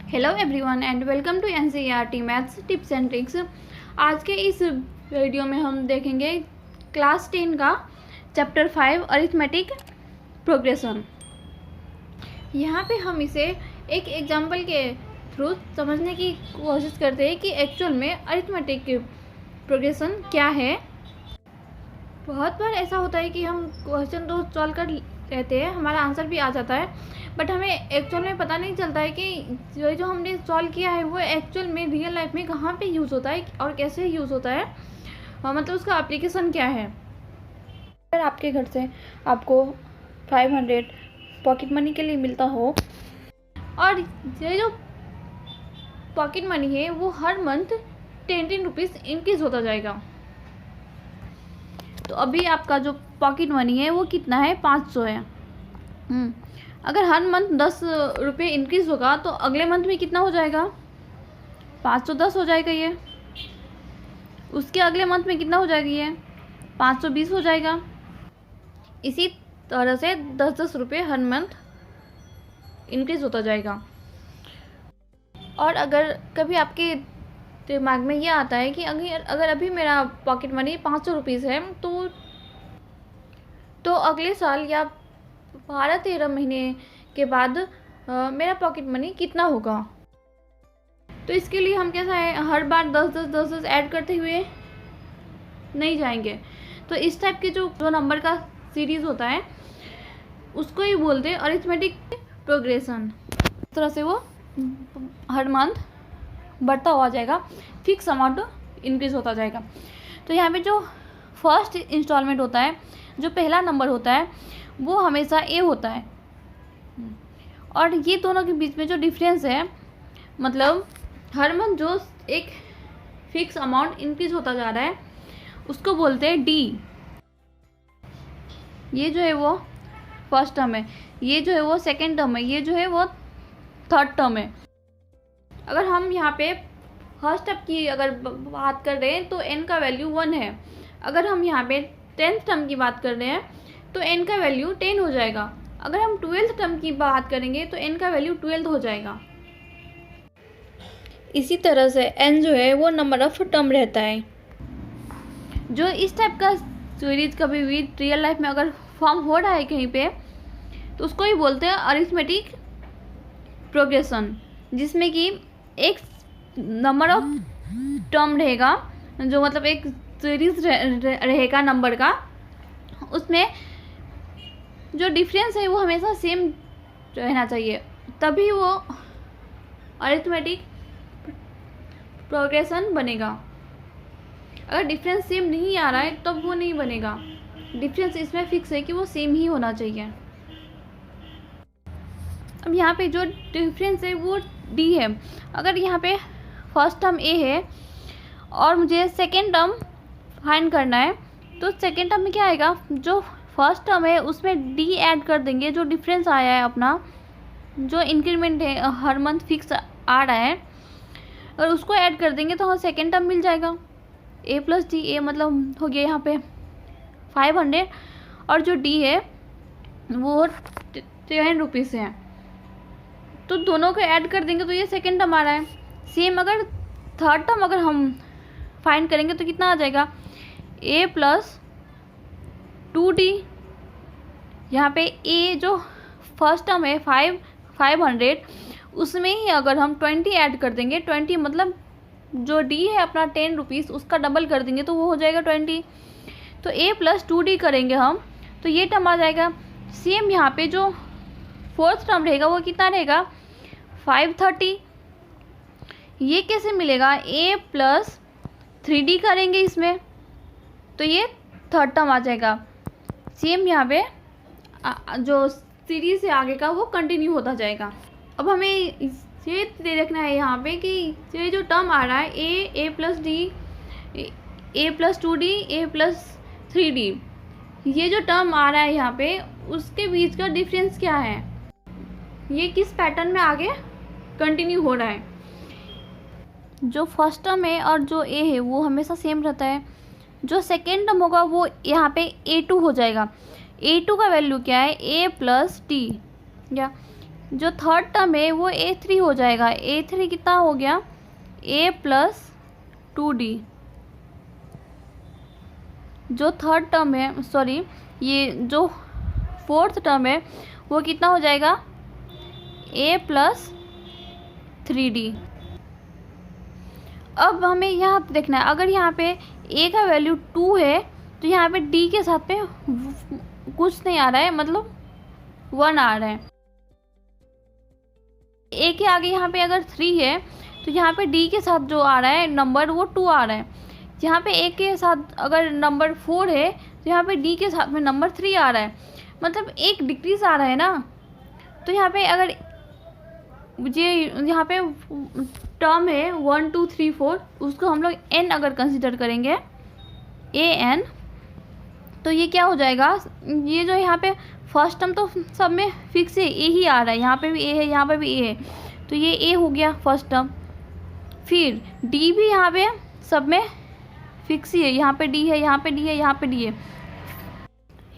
Hello everyone and welcome to NCERT maths tips and tricks. आज के इस video में हम देखेंगे क्लास 10 का चैप्टर 5 अरिथमेटिक प्रोग्रेशन। यहाँ पे हम इसे एक एग्जांपल के थ्रू समझने की कोशिश करते हैं कि एक्चुअल में अरिथमेटिक प्रोग्रेशन क्या है। बहुत बार ऐसा होता है कि हम क्वेश्चन तो सॉल्व कर रहते हैं, हमारा आंसर भी आ जाता है, बट हमें एक्चुअल में पता नहीं चलता है कि जो हमने सॉल्व किया है वो एक्चुअल में रियल लाइफ में कहाँ पे यूज़ होता है और कैसे यूज़ होता है, और मतलब उसका एप्लीकेशन क्या है। अगर आपके घर से आपको 500 पॉकेट मनी के लिए मिलता हो और ये जो पॉकेट मनी है वो हर मंथ 10 रुपीज़ इंक्रीज होता जाएगा, तो अभी आपका जो पॉकेट मनी है वो कितना है, 500 है। अगर हर मंथ 10 रुपये इंक्रीज होगा तो अगले मंथ में कितना हो जाएगा, 510 हो जाएगा ये। उसके अगले मंथ में कितना हो जाएगा ये, 520 हो जाएगा। इसी तरह से 10-10 रुपये हर मंथ इंक्रीज होता जाएगा। और अगर कभी आपके दिमाग में ये आता है कि अगर अभी मेरा पॉकेट मनी 500 रुपीज़ है तो अगले साल या 12-13 महीने के बाद मेरा पॉकेट मनी कितना होगा। तो इसके लिए हम कैसा है, हर बार 10-10 ऐड करते हुए नहीं जाएंगे। तो इस टाइप के जो नंबर का सीरीज़ होता है उसको ही बोलते हैं अरिथमेटिक प्रोग्रेशन। इस तरह से वो हर मंथ बढ़ता हुआ जाएगा, फिक्स अमाउंट इंक्रीज होता जाएगा। तो यहाँ पे जो फर्स्ट इंस्टॉलमेंट होता है, जो पहला नंबर होता है वो हमेशा ए होता है, और ये दोनों के बीच में जो डिफरेंस है, मतलब हर मंथ जो एक फिक्स अमाउंट इंक्रीज होता जा रहा है उसको बोलते हैं डी। ये जो है वो फर्स्ट टर्म है, ये जो है वो सेकेंड टर्म है, ये जो है वो थर्ड टर्म है। अगर हम यहाँ पे फर्स्ट टर्म की अगर बात कर रहे हैं तो n का वैल्यू 1 है। अगर हम यहाँ पे 10th टर्म की बात कर रहे हैं तो n का वैल्यू 10 हो जाएगा। अगर हम 12th टर्म की बात करेंगे तो n का वैल्यू 12 हो जाएगा। इसी तरह से n जो है वो नंबर ऑफ टर्म रहता है। जो इस टाइप का सीरीज कभी भी रियल लाइफ में अगर फॉर्म हो रहा है कहीं पे तो उसको ही बोलते हैं अरिथमेटिक प्रोग्रेशन, जिसमें कि एक नंबर ऑफ टर्म रहेगा, जो मतलब एक सीरीज रहेगा नंबर का, उसमें जो डिफरेंस है वो हमेशा सेम रहना चाहिए, तभी वो अरिथमेटिक प्रोग्रेशन बनेगा। अगर डिफरेंस सेम नहीं आ रहा है तब तो वो नहीं बनेगा। डिफरेंस इसमें फिक्स है कि वो सेम ही होना चाहिए। अब यहाँ पे जो डिफरेंस है वो डी है। अगर यहाँ पे फर्स्ट टर्म ए है और मुझे सेकेंड टर्म फाइंड करना है तो सेकेंड टर्म में क्या आएगा, जो फर्स्ट टर्म है उसमें डी ऐड कर देंगे, जो डिफरेंस आया है अपना, जो इंक्रीमेंट है हर मंथ फिक्स आ रहा है, और उसको ऐड कर देंगे तो हमें सेकेंड टर्म मिल जाएगा। ए प्लस डी, ए मतलब हो गया यहाँ पे 500 और जो डी है वो 10 रुपीज़ है, तो दोनों को ऐड कर देंगे तो ये सेकेंड टर्म आ रहा है। सेम अगर थर्ड टर्म अगर हम फाइंड करेंगे तो कितना आ जाएगा, a प्लस 2d। यहाँ पे a जो फर्स्ट टर्म है 500, उसमें ही अगर हम 20 ऐड कर देंगे, 20 मतलब जो d है अपना 10 रुपीज़ उसका डबल कर देंगे तो वो हो जाएगा 20। तो a प्लस 2d करेंगे हम तो ये टर्म आ जाएगा। सेम यहाँ पे जो फोर्थ टर्म रहेगा वो कितना रहेगा, 530। ये कैसे मिलेगा, a प्लस 3d करेंगे इसमें तो ये थर्ड टर्म आ जाएगा। सेम यहाँ पे जो सीरीज है आगे का वो कंटिन्यू होता जाएगा। अब हमें ये दे रखना है यहाँ पे कि ये जो टर्म आ रहा है a plus D, a plus 2d, a plus 3d, ये जो टर्म आ रहा है यहाँ पे उसके बीच का डिफरेंस क्या है, ये किस पैटर्न में आगे कंटिन्यू हो रहा है। जो फर्स्ट टर्म है और जो ए है वो हमेशा सेम रहता है। जो सेकेंड टर्म होगा वो यहाँ पे a2 हो जाएगा। a2 का वैल्यू क्या है, a प्लस टी, या जो थर्ड टर्म है वो A3 हो जाएगा। A3 कितना हो गया, A प्लस 2D। जो थर्ड टर्म है, सॉरी, ये जो फोर्थ टर्म है वो कितना हो जाएगा, A प्लस 3D। अब हमें यहाँ पे देखना है, अगर यहाँ पे A का वैल्यू 2 है तो यहाँ पे D के साथ में कुछ नहीं आ रहा है, मतलब 1 आ रहा है। A के आगे यहाँ पे अगर 3 है तो यहाँ पे D के साथ जो आ रहा है नंबर वो 2 आ रहा है। यहाँ पे A के साथ अगर नंबर 4 है तो यहाँ पे D के साथ में नंबर 3 आ रहा है, मतलब एक डिक्रीज आ रहा है ना। तो यहाँ पे अगर ये यहाँ पे टर्म है 1 2 3 4, उसको हम लोग n अगर कंसिडर करेंगे, an, तो ये क्या हो जाएगा, ये जो यहाँ पे फर्स्ट टर्म तो सब में फिक्स है, a ही आ रहा है, यहाँ पे भी a है, यहाँ पे भी a है, तो ये a हो गया फर्स्ट टर्म। फिर d भी यहाँ पे सब में फिक्स ही है, यहाँ पे d है, यहाँ पे d है, यहाँ पे d है।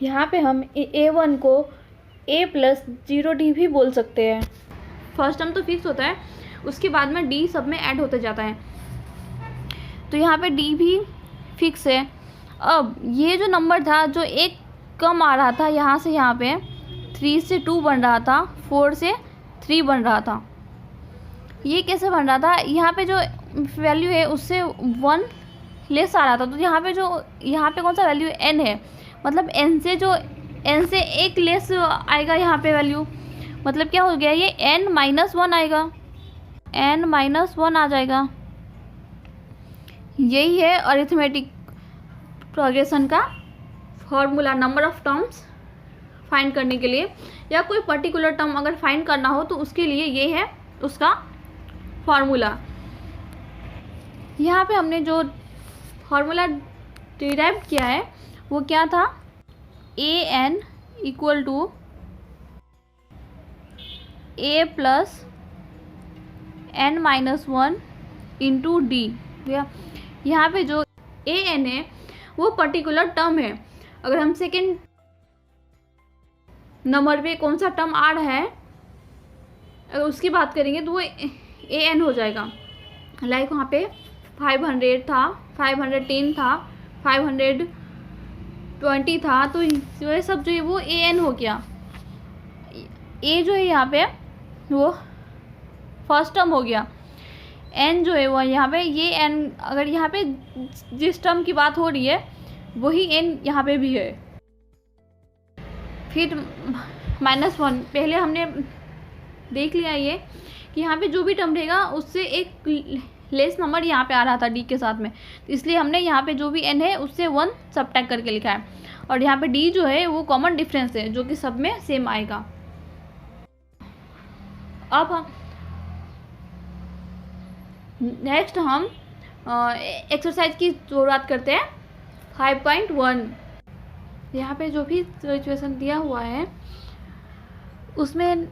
यहाँ पे हम a1 को a प्लस 0d भी बोल सकते हैं। फर्स्ट टर्म तो फिक्स होता है, उसके बाद में d सब में ऐड होते जाता है, तो यहाँ पे d भी फिक्स है। अब ये जो नंबर था जो एक कम आ रहा था, यहाँ से यहाँ पे 3 से 2 बन रहा था, 4 से 3 बन रहा था, ये कैसे बन रहा था, यहाँ पे जो वैल्यू है उससे 1 लेस आ रहा था। तो यहाँ पे कौन सा वैल्यू n है, मतलब n से एक लेस आएगा यहाँ पे वैल्यू, मतलब क्या हो गया, ये n-1 आएगा, n-1 आ जाएगा। यही है अरिथमेटिक प्रोग्रेशन का formula, number of terms find करने के लिए, या कोई पर्टिकुलर टर्म अगर फाइंड करना हो तो उसके लिए ये है उसका फॉर्मूला। यहाँ पे हमने जो फॉर्मूला डिराइव किया है वो क्या था, an इक्वल टू a प्लस n-1 इंटू डी। यहाँ पे जो an है वो पर्टिकुलर टर्म है, अगर हम सेकेंड नंबर पे कौन सा टर्म आ रहा है अगर उसकी बात करेंगे तो वो an हो जाएगा। लाइक वहाँ पे 500 था, 510 था, 520 था, तो ये सब जो है वो an हो गया। a जो है यहाँ पे वो फर्स्ट टर्म हो गया, n जो है वो यहाँ पे, ये n अगर यहाँ पे जिस टर्म की बात हो रही है वही n यहाँ पे भी है। फिर -1, पहले हमने देख लिया ये कि यहाँ पे जो भी टर्म रहेगा उससे एक लेस नंबर यहाँ पे आ रहा था d के साथ में, इसलिए हमने यहाँ पे जो भी n है उससे 1 सबट्रैक्ट करके लिखा है, और यहाँ पे d जो है वो कॉमन डिफरेंस है जो कि सब में सेम आएगा। अब हम नेक्स्ट हम एक्सरसाइज की शुरुआत करते हैं 5.1। यहाँ पे जो भी सिचुएशन दिया हुआ है उसमें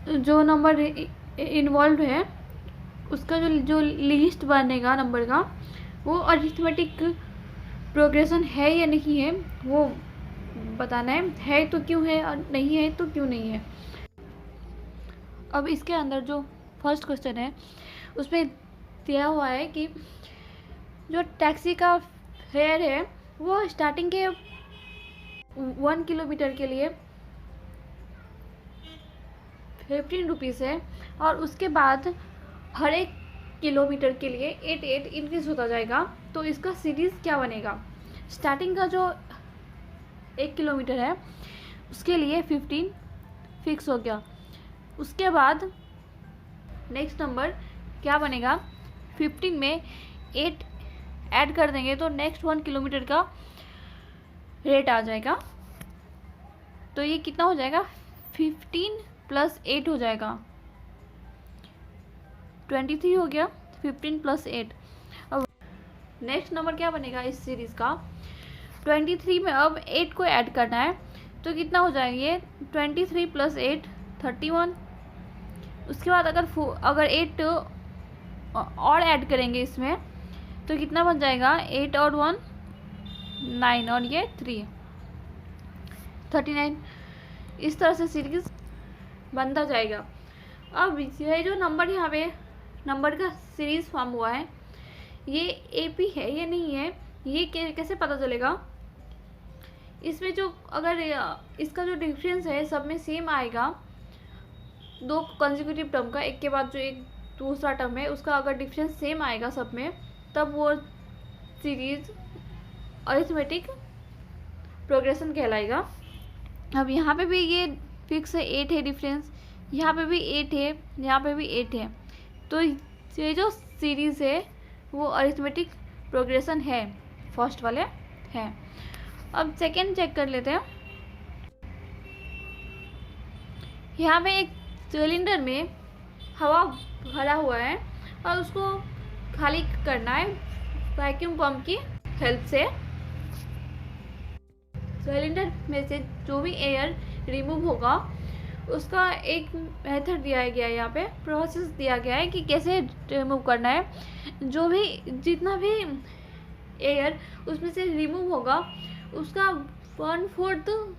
जो नंबर इन्वॉल्व है उसका जो लिस्ट बनेगा नंबर का वो अरिथमेटिक प्रोग्रेशन है या नहीं है वो बताना है तो क्यों है और नहीं है तो क्यों नहीं है। अब इसके अंदर जो फर्स्ट क्वेश्चन है उसमें दिया हुआ है कि जो टैक्सी का फेयर है वो स्टार्टिंग के 1 किलोमीटर के लिए 15 रुपीज़ है, और उसके बाद हर एक किलोमीटर के लिए 8 इंक्रीज होता जाएगा। तो इसका सीरीज़ क्या बनेगा, स्टार्टिंग का जो 1 किलोमीटर है उसके लिए 15 फिक्स हो गया, उसके बाद नेक्स्ट नंबर क्या बनेगा, 15 में 8 ऐड कर देंगे तो नेक्स्ट 1 किलोमीटर का रेट आ जाएगा। तो ये कितना हो जाएगा, 15 प्लस 8 हो जाएगा, 23 हो गया, 15 प्लस 8। अब नेक्स्ट नंबर क्या बनेगा इस सीरीज़ का, 23 में अब 8 को ऐड करना है तो कितना हो जाएगा, ये 23 प्लस 8 31। उसके बाद अगर 8 और ऐड करेंगे इसमें तो कितना बन जाएगा, 8 और 1 9 और ये 3 39। इस तरह से सीरीज बनता जाएगा। अब ये जो नंबर यहाँ पे नंबर का सीरीज फॉर्म हुआ है, ये एपी है या नहीं है, ये कैसे पता चलेगा? इसमें जो अगर इसका जो डिफरेंस है सब में सेम आएगा, दो कंसेक्यूटिव टर्म का, एक के बाद जो एक दूसरा टर्म है उसका अगर डिफरेंस सेम आएगा सब में, तब वो सीरीज अरिथमेटिक प्रोग्रेशन कहलाएगा। अब यहाँ पे भी ये फिक्स है, 8 है डिफरेंस, यहाँ पे भी 8 है, यहाँ पे भी 8 है, तो ये जो सीरीज़ है वो अरिथमेटिक प्रोग्रेशन है, फर्स्ट वाले हैं। अब सेकेंड चेक कर लेते हैं। यहाँ पे एक सिलेंडर में हवा भरा हुआ है और उसको खाली करना है वैक्यूम पंप की हेल्प से। सिलेंडर में से जो भी एयर रिमूव होगा उसका एक मेथड दिया गया है, यहाँ पे प्रोसेस दिया गया है कि कैसे रिमूव करना है। जो भी जितना भी एयर उसमें से रिमूव होगा उसका 1/4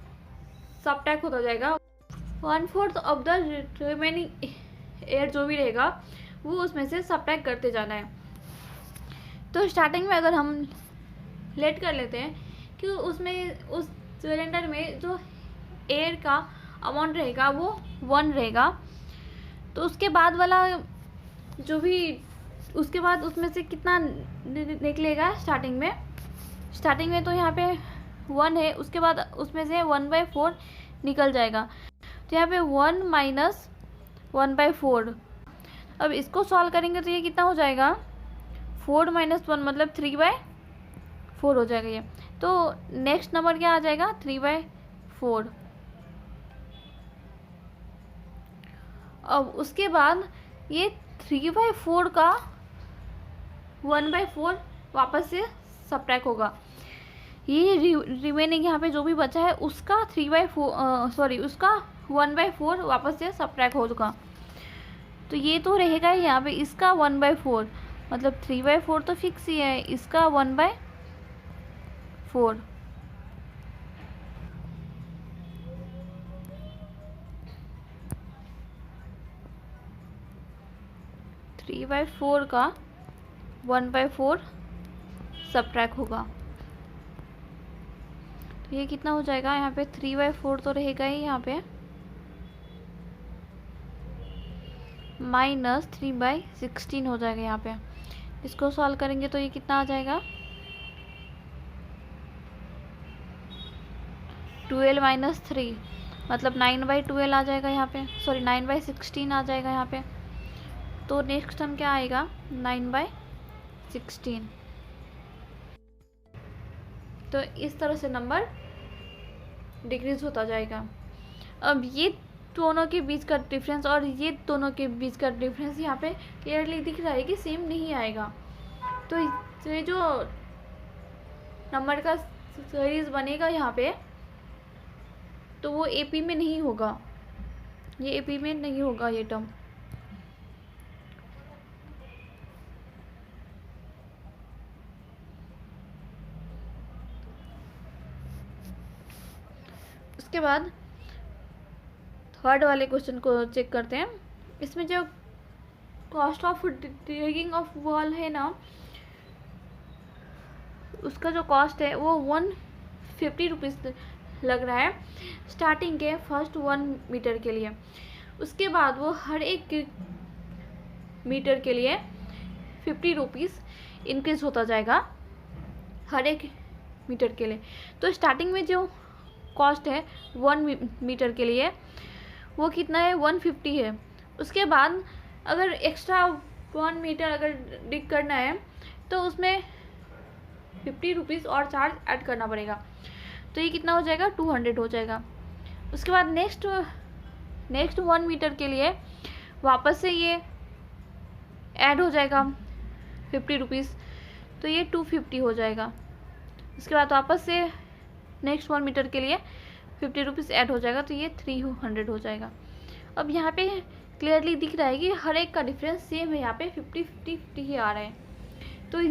सबट्रैक्ट होता जाएगा। 1/4 ऑफ द रिमेनिंग एयर जो भी रहेगा वो उसमें से सबट्रैक्ट करते जाना है। तो स्टार्टिंग में अगर हम लेट कर लेते हैं कि उसमें उस सिलेंडर में जो एयर का अमाउंट रहेगा वो 1 रहेगा, तो उसके बाद वाला जो भी उसके बाद उसमें से कितना निकलेगा स्टार्टिंग में तो यहाँ पे 1 है, उसके बाद उसमें से 1/4 निकल जाएगा, तो यहाँ पे 1 माइनस 1/4। अब इसको सॉल्व करेंगे तो ये कितना हो जाएगा, 4 माइनस 1 मतलब 3/4 हो जाएगा ये। तो नेक्स्ट नंबर क्या आ जाएगा, 3/4। अब उसके बाद ये 3/4 का 1/4 वापस से सबट्रैक्ट होगा। ये रिमेनिंग यहाँ पे जो भी बचा है उसका 1/4 वापस से सबट्रैक्ट होगा। तो ये तो रहेगा यहाँ पे इसका 1/4, मतलब 3/4 तो फिक्स ही है, इसका 1/4। थ्री बाई फोर का 1/4 सबट्रैक्ट होगा, तो ये कितना हो जाएगा, यहाँ पे 3/4 तो रहेगा ही, यहाँ पे माइनस 3/16 हो जाएगा। यहाँ पे इसको सॉल्व करेंगे तो ये कितना आ जाएगा, 12 माइनस 3 मतलब 9/12 आ जाएगा यहाँ पे, सॉरी 9/16 आ जाएगा यहाँ पे। तो नेक्स्ट टर्म क्या आएगा, 9/16। तो इस तरह से नंबर डिक्रीज होता जाएगा। अब ये दोनों के बीच का डिफरेंस और ये दोनों के बीच का डिफरेंस यहाँ पे क्लियरली दिख रहा है कि सेम नहीं आएगा। तो ये जो नंबर का सीरीज बनेगा यहाँ पे, तो वो एपी में नहीं होगा, ये एपी में नहीं होगा ये टर्म। उसके बाद थर्ड वाले क्वेश्चन को चेक करते हैं। इसमें जो cost of digging of wall है ना, उसका जो कॉस्ट है वो 150 रुपीज़ लग रहा है स्टार्टिंग के फर्स्ट 1 मीटर के लिए। उसके बाद वो हर एक मीटर के लिए 50 रुपीज़ इंक्रीज होता जाएगा हर एक मीटर के लिए। तो स्टार्टिंग में जो कॉस्ट है 1 मीटर के लिए वो कितना है, 150 है। उसके बाद अगर एक्स्ट्रा 1 मीटर अगर डिग करना है तो उसमें 50 रुपीज़ और चार्ज ऐड करना पड़ेगा, तो ये कितना हो जाएगा, 200 हो जाएगा। उसके बाद नेक्स्ट 1 मीटर के लिए वापस से ये ऐड हो जाएगा 50 रुपीज़, तो ये 250 हो जाएगा। उसके बाद वापस से नेक्स्ट 1 मीटर के लिए 50 रुपीज़ ऐड हो जाएगा, तो ये 300 हो जाएगा। अब यहाँ पे क्लियरली दिख रहा है कि हर एक का डिफरेंस सेम है, यहाँ पे 50-50 ही आ रहा है। तो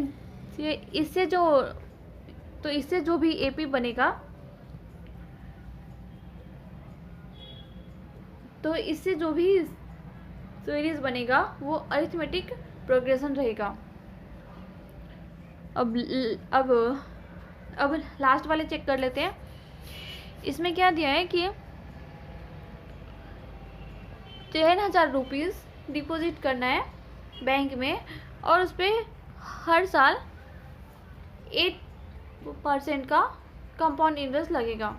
ये इससे जो भी एपी बनेगा तो इससे जो भी सीरीज बनेगा वो अरिथमेटिक प्रोग्रेशन रहेगा। अब लास्ट वाले चेक कर लेते हैं। इसमें क्या दिया है कि 10,000 रुपीज़ डिपॉजिट करना है बैंक में और उस पर हर साल 8% का कंपाउंड इंटरेस्ट लगेगा।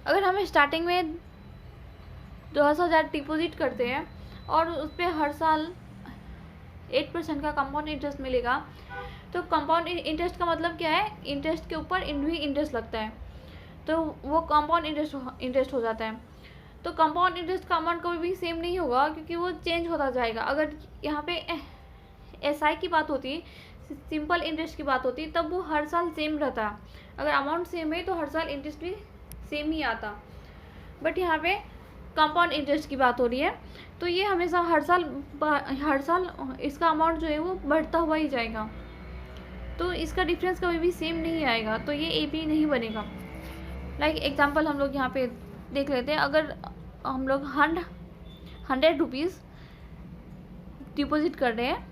अगर हम स्टार्टिंग में 10,000 डिपॉजिट करते हैं और उस पर हर साल 8% का कंपाउंड इंटरेस्ट मिलेगा, तो कंपाउंड इंटरेस्ट का मतलब क्या है? इंटरेस्ट के ऊपर भी इंटरेस्ट लगता है, तो वो कंपाउंड इंटरेस्ट हो जाता है। तो कंपाउंड इंटरेस्ट का अमाउंट कभी भी सेम नहीं होगा, क्योंकि वो चेंज होता जाएगा। अगर यहाँ पे एसआई की बात होती, सिंपल इंटरेस्ट की बात होती, तब वो हर साल सेम रहता। अगर अमाउंट सेम है तो हर साल इंटरेस्ट भी सेम ही आता। बट यहाँ पे कंपाउंड इंटरेस्ट की बात हो रही है, तो ये हमेशा हर साल इसका अमाउंट जो है वो बढ़ता हुआ ही जाएगा, तो इसका डिफरेंस कभी भी सेम नहीं आएगा, तो ये एपी नहीं बनेगा। लाइक एग्जांपल हम लोग यहाँ पे देख लेते हैं। अगर हम लोग 100 रुपीज़ डिपॉजिट कर रहे हैं,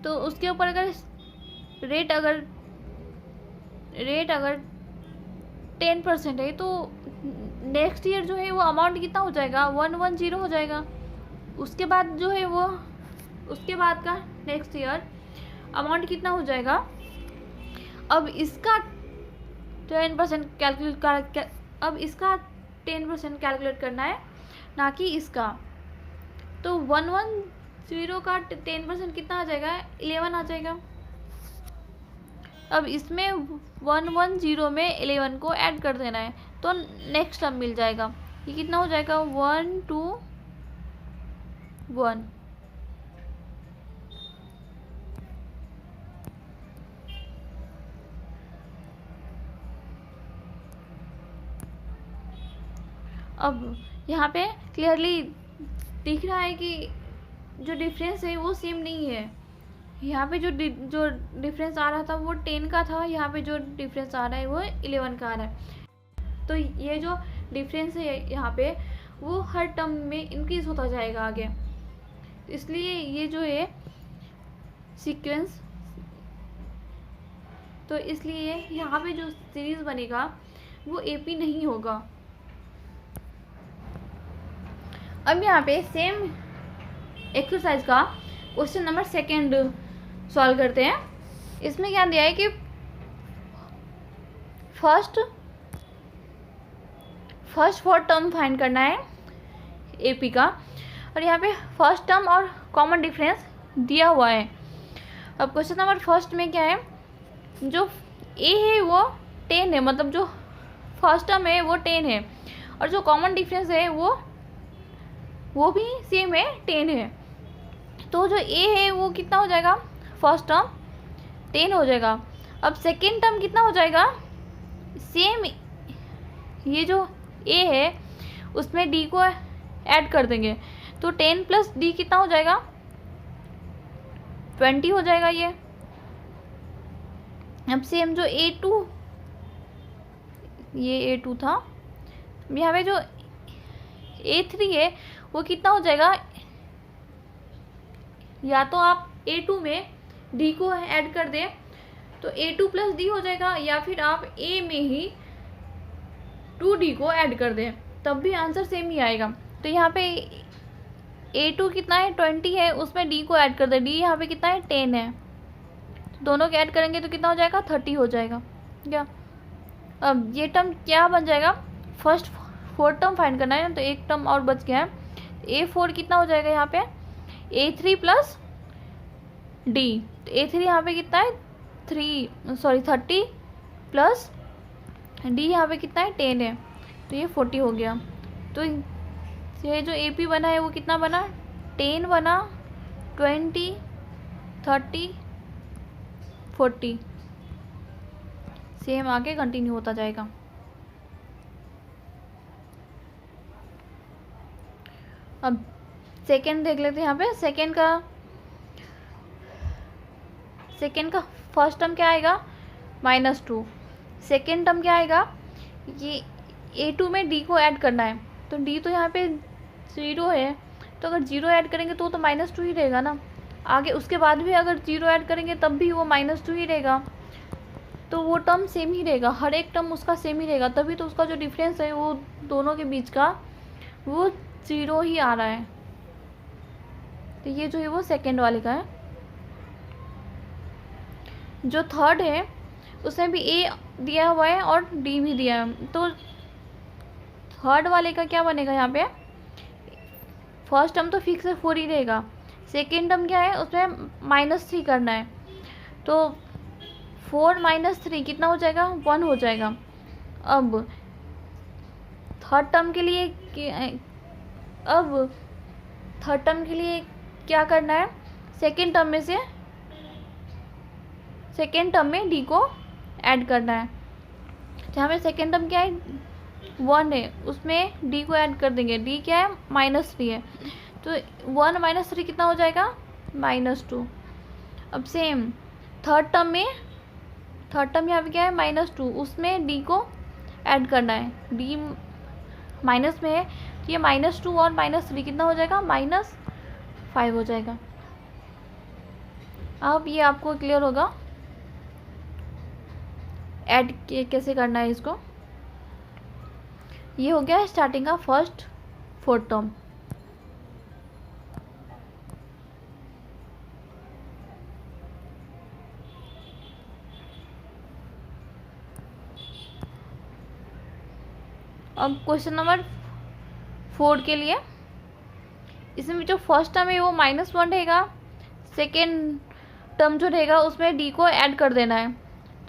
तो उसके ऊपर अगर रेट अगर 10% है, तो नेक्स्ट ईयर जो है वो अमाउंट कितना हो जाएगा? 110 हो जाएगा। उसके बाद जो है वो उसके बाद का नेक्स्ट ईयर अमाउंट कितना हो जाएगा? अब इसका 10% कैलकुलेट करना है, ना कि इसका। तो 110 का 10% कितना आ जाएगा? 11 आ जाएगा। अब इसमें 110 में 11 को ऐड कर देना है, तो नेक्स्ट टर्म मिल जाएगा। ये कितना हो जाएगा? 121। अब यहाँ पे क्लियरली दिख रहा है कि जो डिफरेंस है वो सेम नहीं है। यहाँ पे जो डिफरेंस आ रहा था वो 10 का था, यहाँ पे जो डिफरेंस आ रहा है वो 11 का आ रहा है। तो ये जो डिफरेंस है यहाँ पे वो हर टर्म में इंक्रीज होता जाएगा आगे, इसलिए ये जो है सीक्वेंस, तो इसलिए यहाँ पे जो सीरीज बनेगा वो एपी नहीं होगा। अब यहाँ पे सेम एक्सरसाइज का क्वेश्चन नंबर 2 सॉल्व करते हैं। इसमें क्या दिया है कि फर्स्ट 4 टर्म फाइंड करना है एपी का, और यहाँ पे फर्स्ट टर्म और कॉमन डिफरेंस दिया हुआ है। अब क्वेश्चन नंबर 1 में क्या है? जो ए है वो 10 है, मतलब जो फर्स्ट टर्म है वो 10 है, और जो कॉमन डिफरेंस है वो भी सेम है, 10 है। तो जो ए है वो कितना हो जाएगा? फर्स्ट टर्म 10 हो जाएगा। अब सेकेंड टर्म कितना हो जाएगा? सेम, ये जो ए है उसमें डी को ऐड कर देंगे, तो 10 प्लस डी कितना हो जाएगा? 20 हो जाएगा ये। अब सेम जो A2, ये A2 था, यहाँ पे जो A3 है वो कितना हो जाएगा? या तो आप A2 में D को ऐड कर दें तो A2 प्लस डी हो जाएगा, या फिर आप A में ही 2D को ऐड कर दें, तब भी आंसर सेम ही आएगा। तो यहाँ पे A2 कितना है? 20 है, उसमें D को ऐड कर दें। D यहाँ पे कितना है? 10 है, तो दोनों के ऐड करेंगे तो कितना हो जाएगा? 30 हो जाएगा क्या? अब ये टर्म क्या बन जाएगा? फर्स्ट 4 टर्म फाइंड करना है ना, तो एक टर्म और बच गया है। A4 कितना हो जाएगा यहाँ पे? A3 प्लस D, तो A3 यहाँ पे कितना है? 30 प्लस D यहाँ पे कितना है? 10 है, तो ये 40 हो गया। तो ये जो AP बना है वो कितना बना? 10 बना, 20, 30, 40, सेम आगे कंटिन्यू होता जाएगा। अब सेकेंड देख लेते हैं। यहाँ पे सेकेंड का फर्स्ट टर्म क्या आएगा? -2। सेकेंड टर्म क्या आएगा? ये A2 में D को ऐड करना है, तो D तो यहाँ पे 0 है, तो अगर 0 ऐड करेंगे तो -2 ही रहेगा ना। आगे उसके बाद भी अगर 0 ऐड करेंगे तब भी वो -2 ही रहेगा, तो वो टर्म सेम ही रहेगा, हर एक टर्म उसका सेम ही रहेगा, तभी तो उसका जो डिफरेंस है वो दोनों के बीच का वो 0 ही आ रहा है। तो ये जो है वो सेकेंड वाले का है। जो थर्ड है उसमें भी A दिया हुआ है और D भी दिया है, तो थर्ड वाले का क्या बनेगा, यहाँ पे फर्स्ट टर्म तो फिक्स है 4 ही रहेगा, सेकेंड टर्म क्या है उसमें -3 करना है, तो 4 - 3 कितना हो जाएगा, 1 हो जाएगा। अब थर्ड टर्म के लिए क्या करना है, सेकेंड टर्म में D को ऐड करना है। जहाँ पे सेकेंड टर्म क्या है 1 है, उसमें D को ऐड कर देंगे, D क्या है -3 है, तो 1 - 3 कितना हो जाएगा, -2। अब सेम थर्ड टर्म यहाँ पे क्या है -2, उसमें D को ऐड करना है, D माइनस में है, तो ये -2 और -3 कितना हो जाएगा, -5 हो जाएगा। अब ये आपको क्लियर होगा ऐड कैसे करना है इसको। ये हो गया स्टार्टिंग का फर्स्ट 4 टर्म। अब क्वेश्चन नंबर 4 के लिए, इसमें जो फर्स्ट टर्म है वो -1 रहेगा, सेकेंड टर्म जो रहेगा उसमें D को ऐड कर देना है,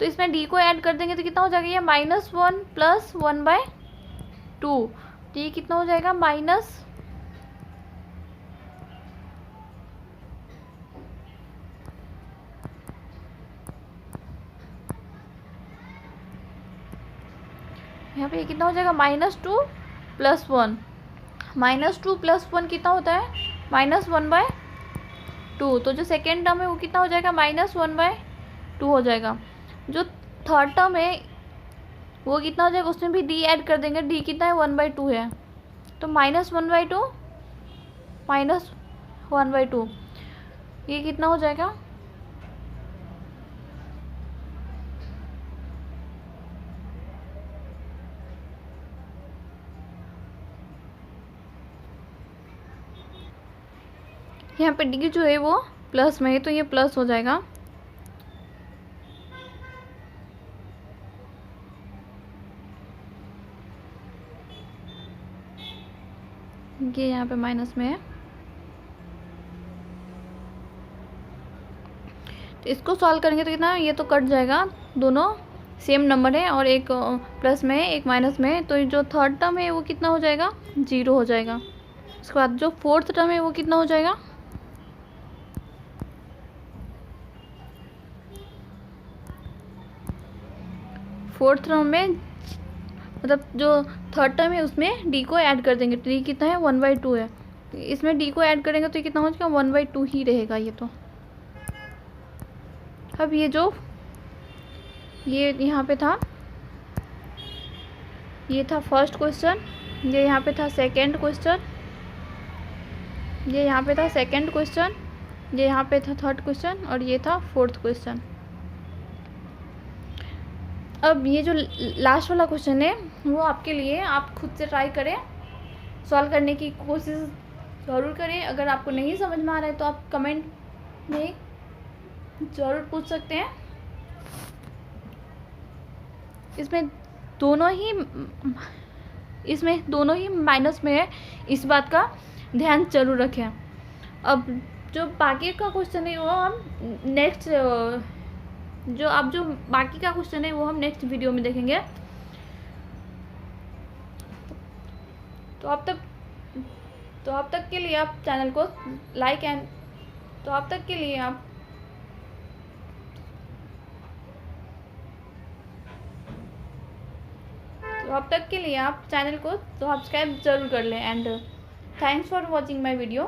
तो इसमें D को ऐड कर देंगे तो कितना हो जाएगा, ये -1 + 1/2, तो ये कितना हो जाएगा यहाँ पे कितना हो जाएगा, -2 + 1, -2 + 1 कितना होता है, -1/2, तो जो सेकेंड टर्म है वो कितना हो जाएगा, -1/2 हो जाएगा। जो थर्ड टर्म है वो कितना हो जाएगा, उसमें भी D ऐड कर देंगे, D कितना है 1/2 है, तो -1/2 -1/2 ये कितना हो जाएगा, यहाँ पे D जो है वो प्लस में है, तो ये प्लस हो जाएगा। ये यहाँ पे माइनस में है, तो इसको सॉल्व करेंगे तो कितना, ये तो कट जाएगा, दोनों सेम नंबर है और एक प्लस में है एक माइनस में है, तो जो थर्ड टर्म है वो कितना हो जाएगा, 0 हो जाएगा। उसके बाद जो फोर्थ टर्म है वो कितना हो जाएगा, फोर्थ टर्म में मतलब जो थर्ड टर्म है उसमें D को ऐड कर देंगे, तो D कितना है 1/2 है, तो इसमें D को ऐड करेंगे तो कितना हो जाएगा, 1/2 ही रहेगा ये तो। अब ये जो ये यहाँ पे था, ये था फर्स्ट क्वेश्चन, ये यहाँ पे था सेकंड क्वेश्चन, ये यहाँ पे था सेकंड क्वेश्चन, ये यहाँ पे था थर्ड क्वेश्चन और ये था फोर्थ क्वेश्चन। अब ये जो लास्ट वाला क्वेश्चन है वो आपके लिए, आप खुद से ट्राई करें, सॉल्व करने की कोशिश ज़रूर करें। अगर आपको नहीं समझ में आ रहा है तो आप कमेंट में ज़रूर पूछ सकते हैं। इसमें दोनों ही माइनस में है, इस बात का ध्यान जरूर रखें। अब जो बाकी का क्वेश्चन है वो हम नेक्स्ट जो बाकी का क्वेश्चन है वो हम नेक्स्ट वीडियो में देखेंगे। तो अब तक के लिए आप चैनल को लाइक एंड तो अब तक के लिए आप चैनल को सब्सक्राइब जरूर कर लें। And thanks for watching my video.